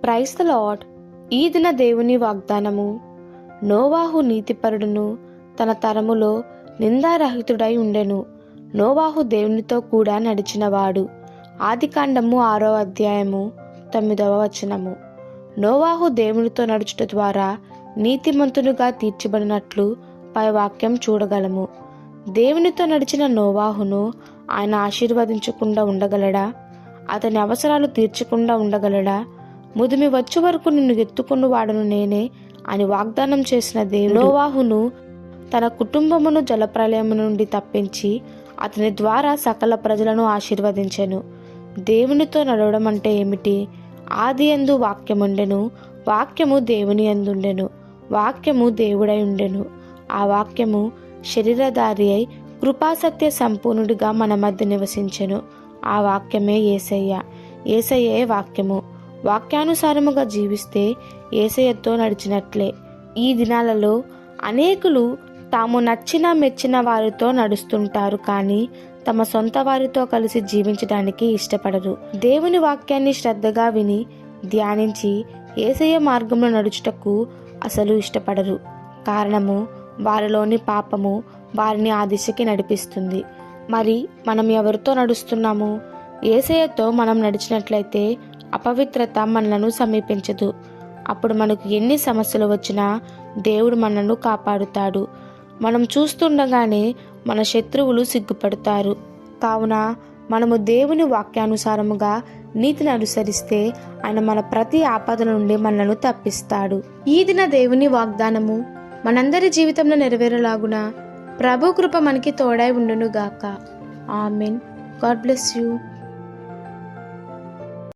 Praise the lord. ఈ దిన దేవుని వాగ్దానము. నోవాహు నీతిపరుడును, తన తరములో నిందారహితుడై ఉండెను. నోవాహు దేవునితో కూడా నడిచినవాడు. ఆదికాండము 6వ అధ్యాయము 9వ వచనము. నోవాహు దేవునితో నడుచుట ద్వారా నీతిమంతునిగా తీర్చబడినట్లు పై వాక్యం చూడగలము. దేవునితో నడిచిన నోవాహును ఆయన ఆశీర్వదించకుండా ఉండగలడా? అతని అవసరాలు తీర్చకుండా ఉండగలడా? ముదిమి వచ్చే వరకు నిన్ను ఎత్తుకున్న వాడను నేనే అని వాగ్దానం చేసిన దేవుడు నోవాహును తన కుటుంబమును జలప్రలయము నుండి తప్పించి అతని ద్వారా సకల ప్రజలను ఆశీర్వదించెను. దేవునితో నడవడం అంటే ఏమిటి? ఆది యందు వాక్యముండెను, వాక్యము దేవుని యందుండెను, వాక్యము దేవుడై ఉండెను. ఆ వాక్యము శరీరధారి అయి కృపాసత్య సంపూర్ణుడిగా మన మధ్య నివసించెను. ఆ వాక్యమే యేసయ్య. యేసయ్యే వాక్యము. వాక్యానుసారముగా జీవిస్తే యేసయ్యతో నడిచినట్లే. ఈ దినాలలో అనేకులు తాము నచ్చిన మెచ్చిన వారితో నడుస్తుంటారు, కానీ తమ సొంత వారితో కలిసి జీవించడానికి ఇష్టపడరు. దేవుని వాక్యాన్ని శ్రద్ధగా విని ధ్యానించి యేసయ్య మార్గంలో నడుచుటకు అసలు ఇష్టపడరు. కారణము, వారిలోని పాపము వారిని ఆ దిశకి నడిపిస్తుంది. మరి మనం ఎవరితో నడుస్తున్నాము? యేసయ్యతో మనం నడిచినట్లయితే అపవిత్రత మనలను సమీపించదు. అప్పుడు మనకు ఎన్ని సమస్యలు వచ్చినా దేవుడు మనను కాపాడుతాడు. మనం చూస్తుండగానే మన శత్రువులు సిగ్గుపడతారు. కావున మనము దేవుని వాక్యానుసారముగా నీతిని అనుసరిస్తే ఆయన మన ప్రతి ఆపద నుండి మనలను తప్పిస్తాడు. ఈ దిన దేవుని వాగ్దానము మనందరి జీవితంలో నెరవేరలాగున ప్రభు కృప మనకి తోడై ఉండును గాక. ఆమెన్. God bless you.